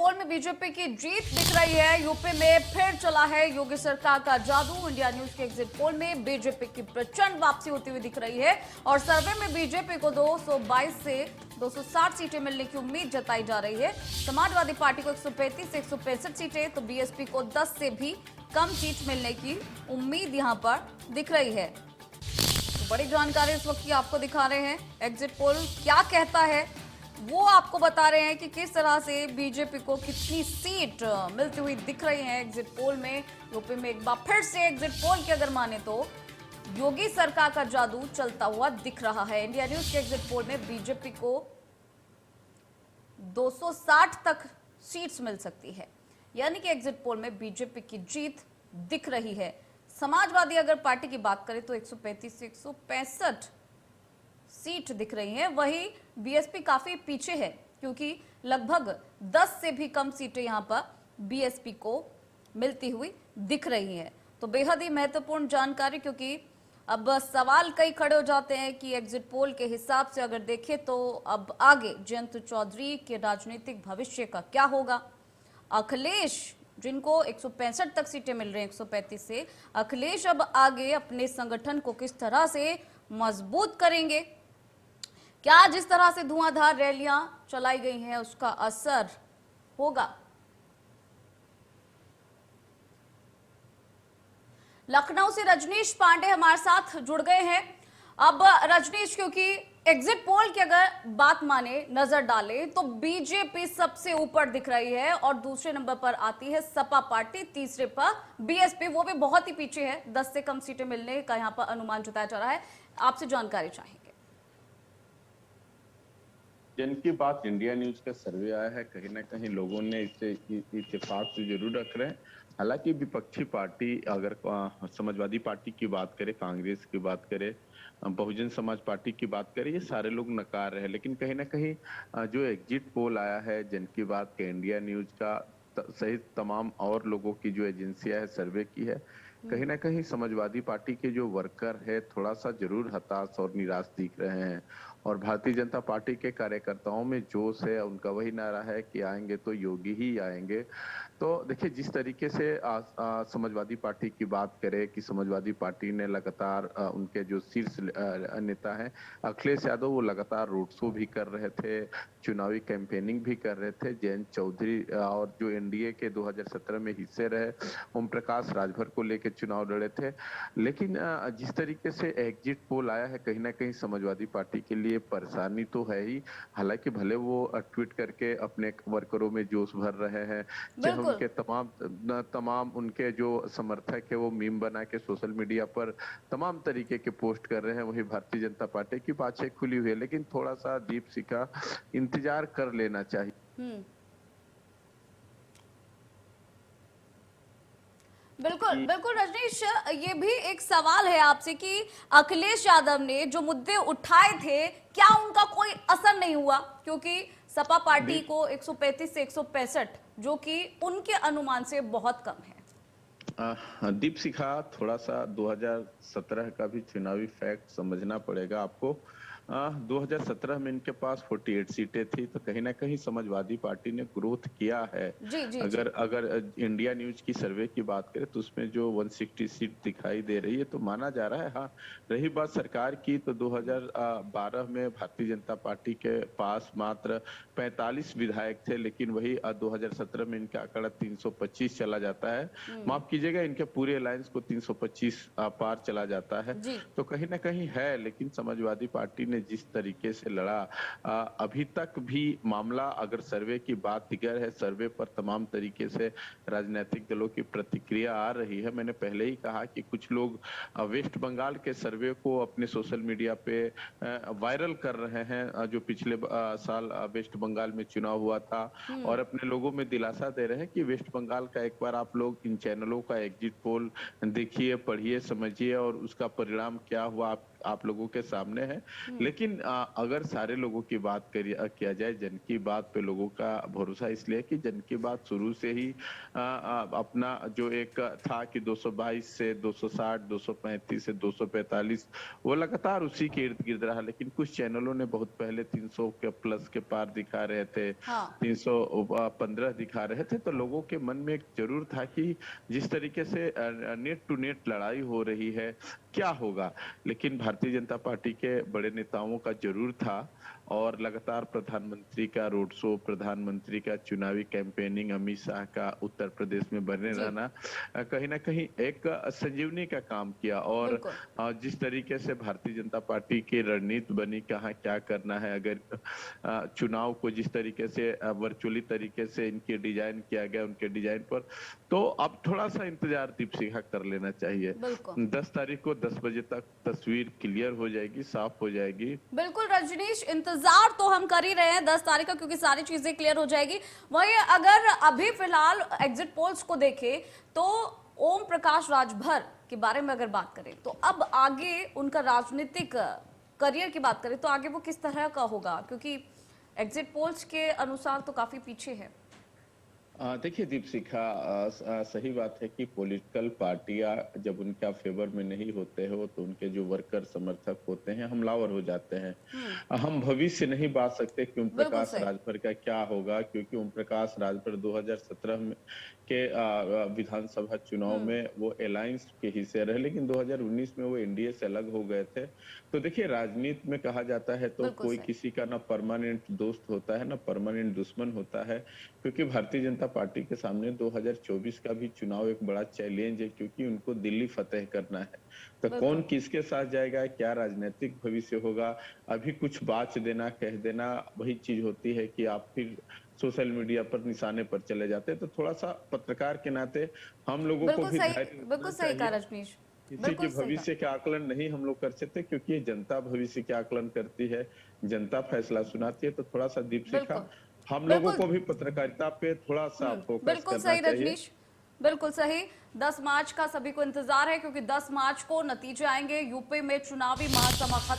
पोल में बीजेपी की जीत दिख रही है। यूपी में फिर चला है योगी सरकार का जादू। इंडिया न्यूज के एग्जिट पोल में बीजेपी की प्रचंड वापसी होती हुई दिख रही है और सर्वे में बीजेपी को 222 से 260 सीटें मिलने की उम्मीद जताई जा रही है। समाजवादी पार्टी को 135 से 165 सीटें तो बीएसपी को 10 से भी कम सीट मिलने की उम्मीद यहां पर दिख रही है। तो बड़ी जानकारी इस वक्त की आपको दिखा रहे हैं। एग्जिट पोल क्या कहता है वो आपको बता रहे हैं कि किस तरह से बीजेपी को कितनी सीट मिलती हुई दिख रही है एग्जिट पोल में। यूपी में एक बार फिर से एग्जिट पोल की अगर माने तो योगी सरकार का जादू चलता हुआ दिख रहा है। इंडिया न्यूज के एग्जिट पोल में बीजेपी को 260 तक सीट्स मिल सकती है, यानी कि एग्जिट पोल में बीजेपी की जीत दिख रही है। समाजवादी अगर पार्टी की बात करें तो 135 से 165 सीट दिख रही है। वही बीएसपी काफी पीछे है क्योंकि लगभग 10 से भी कम सीटें यहां पर बीएसपी को मिलती हुई दिख रही हैं। तो बेहद ही महत्वपूर्ण जानकारी, क्योंकि अब सवाल कई खड़े हो जाते हैं कि एग्जिट पोल के हिसाब से अगर देखें तो अब आगे जयंत चौधरी के राजनीतिक भविष्य का क्या होगा। अखिलेश जिनको 165 तक सीटें मिल रही हैं 135 से, अखिलेश अब आगे अपने संगठन को किस तरह से मजबूत करेंगे, क्या जिस तरह से धुआंधार रैलियां चलाई गई हैं उसका असर होगा। लखनऊ से रजनीश पांडे हमारे साथ जुड़ गए हैं। अब रजनीश, क्योंकि एग्जिट पोल की अगर बात माने, नजर डाले तो बीजेपी सबसे ऊपर दिख रही है और दूसरे नंबर पर आती है सपा पार्टी, तीसरे पर बीएसपी, वो भी बहुत ही पीछे है। 10 से कम सीटें मिलने का यहां पर अनुमान जताया जा रहा है। आपसे जानकारी चाहेंगे। जिनकी बात इंडिया न्यूज का सर्वे आया है, कहीं ना कहीं लोगों ने इसे इत्तेफाक से जरूर रख रहे हैं। हालांकि विपक्षी पार्टी अगर समाजवादी पार्टी की बात करें, कांग्रेस की बात करें, बहुजन समाज पार्टी की बात करें, ये सारे लोग नकार रहे हैं। लेकिन कहीं ना कहीं जो एग्जिट पोल आया है, जिनकी बात के इंडिया न्यूज का सहित तमाम और लोगों की जो एजेंसियां है सर्वे की है, कहीं ना कहीं समाजवादी पार्टी के जो वर्कर है थोड़ा सा जरूर हताश और निराश दिख रहे हैं। और भारतीय जनता पार्टी के कार्यकर्ताओं में जोश है, उनका वही नारा है कि आएंगे तो योगी ही आएंगे। तो देखिए, जिस तरीके से समाजवादी पार्टी की बात करें कि समाजवादी पार्टी ने लगातार उनके जो शीर्ष नेता हैं अखिलेश यादव, वो लगातार रोड शो भी कर रहे थे, चुनावी कैंपेनिंग भी कर रहे थे। जयंत चौधरी और जो एनडीए के 2017 में हिस्से रहे ओम प्रकाश राजभर को लेकर चुनाव लड़े थे। लेकिन जिस तरीके से एग्जिट पोल आया है, कहीं ना कहीं समाजवादी पार्टी के लिए परेशानी तो है ही। हालांकि भले वो ट्वीट करके अपने वर्करों में जोश भर रहे हैं, चाहे उनके तमाम उनके जो समर्थक है वो मीम बना के सोशल मीडिया पर तमाम तरीके के पोस्ट कर रहे हैं, वही भारतीय जनता पार्टी की बातें खुली हुई है। लेकिन थोड़ा सा दीपशिखा इंतजार कर लेना चाहिए। बिल्कुल बिल्कुल रजनीश, ये भी एक सवाल है आपसे कि अखिलेश यादव ने जो मुद्दे उठाए थे, क्या उनका कोई असर नहीं हुआ? क्योंकि सपा पार्टी को 135 से 165, जो कि उनके अनुमान से बहुत कम है। दीपशिखा, थोड़ा सा 2017 का भी चुनावी फैक्ट समझना पड़ेगा आपको। 2017 में इनके पास 48 सीटें थी, तो कहीं ना कहीं समाजवादी पार्टी ने ग्रोथ किया है। अगर इंडिया न्यूज की सर्वे की बात करें तो उसमें जो 160 सीट दिखाई दे रही है तो माना जा रहा है। हाँ, रही बात सरकार की, तो 2012 में भारतीय जनता पार्टी के पास मात्र 45 विधायक थे, लेकिन वही 2017 में इनका आंकड़ा 325 चला जाता है। माफ कीजिएगा, इनके पूरे अलायंस को 325 पार चला जाता है। तो कहीं ना कहीं है, लेकिन समाजवादी पार्टी ने जिस तरीके से लड़ा, अभी तक भी मामला, अगर सर्वे की बात दिगर है, सर्वे पर तमाम तरीके से राजनीतिक दलों की प्रतिक्रिया आ रही है। मैंने पहले ही कहा कि कुछ लोग वेस्ट बंगाल के सर्वे को अपने सोशल मीडिया पे वायरल कर रहे हैं, जो पिछले साल वेस्ट बंगाल में चुनाव हुआ था, और अपने लोगों में दिलासा दे रहे हैं कि वेस्ट बंगाल का एक बार आप लोग इन चैनलों का एग्जिट पोल देखिए, पढ़िए, समझिए और उसका परिणाम क्या हुआ आप लोगों के सामने है। लेकिन अगर सारे लोगों की बात किया जाए, जन की बात पे लोगों का भरोसा इसलिए है कि जन की बात शुरू से ही अपना जो एक था कि 222 से 260, 235 से 245 वो लगातार उसी के इर्द गिर्द रहा। लेकिन कुछ चैनलों ने बहुत पहले 300 के प्लस के पार दिखा रहे थे, हाँ 315 दिखा रहे थे, तो लोगों के मन में एक जरूर था कि जिस तरीके से नेट टू नेट लड़ाई हो रही है क्या होगा। लेकिन भारतीय जनता पार्टी के बड़े नेताओं का जरूर था और लगातार प्रधानमंत्री का रोड शो, प्रधानमंत्री का चुनावी कैंपेनिंग, अमित शाह का उत्तर प्रदेश में बने जी रहना कहीं ना कहीं एक संजीवनी का काम किया। और बिल्कुल। जिस तरीके से भारतीय जनता पार्टी की रणनीति बनी, कहाँ क्या करना है, अगर चुनाव को जिस तरीके से वर्चुअली तरीके से इनके डिजाइन किया गया उनके डिजाइन पर, तो अब थोड़ा सा इंतजार दीपशिखा कर लेना चाहिए। बिल्कुल 10 तारीख को 10 बजे तक तस्वीर क्लियर हो जाएगी, साफ हो जाएगी। बिल्कुल रजनीश, इंतजार तो हम कर ही रहे हैं 10 तारीख का, क्योंकि सारी चीजें क्लियर हो जाएगी। वहीं अगर अभी फिलहाल एग्जिट पोल्स को देखें तो ओम प्रकाश राजभर के बारे में अगर बात करें तो अब आगे उनका राजनीतिक करियर की बात करें तो आगे वो किस तरह का होगा, क्योंकि एग्जिट पोल्स के अनुसार तो काफी पीछे है। देखिए दीपशिखा, सही बात है कि पॉलिटिकल पार्टियां जब उनका फेवर में नहीं होते हो तो उनके जो वर्कर समर्थक होते हैं हमलावर हो जाते हैं। हम भविष्य नहीं बात सकते कि ओम बिल्कुल प्रकाश सही। राजभर का क्या होगा, क्योंकि ओम प्रकाश राजभर 2017 में के विधानसभा चुनाव में वो अलायंस के हिस्से रहे, लेकिन 2019 में वो एनडीए से अलग हो गए थे। तो देखिए राजनीति में कहा जाता है तो बिल्कुल कोई सही। किसी का ना परमानेंट दोस्त होता है ना परमानेंट दुश्मन होता है, क्योंकि भारतीय जनता पार्टी के सामने 2024 का भी चुनाव एक बड़ा चैलेंज है, क्योंकि उनको दिल्ली फतेह करना है। तो बिल्कुल कौन किसके साथ जाएगा, क्या राजनीतिक भविष्य होगा, अभी कुछ बात देना कह देना वही चीज होती है कि आप फिर सोशल मीडिया पर निशाने पर चले जाते हैं। तो थोड़ा सा पत्रकार के नाते हम लोगों को बिल्कुल भी सही, धैर्य बिल्कुल रखना सही कहा चाहिए। रजनीश, किसी के बिल्कुल सही कहा। भविष्य के आकलन नहीं हम लोग कर सकते, क्योंकि ये जनता भविष्य के आकलन करती है, जनता फैसला सुनाती है। तो थोड़ा सा दीपशिखा बिल्कुल हम लोगों बिल्कुल को भी पत्रकारिता पे थोड़ा सा फोकस बिल्कुल करना सही चाहिए। रजनीश, बिल्कुल सही। 10 मार्च का सभी को इंतजार है, क्योंकि 10 मार्च को नतीजे आएंगे। यूपी में चुनावी महासभा खत्म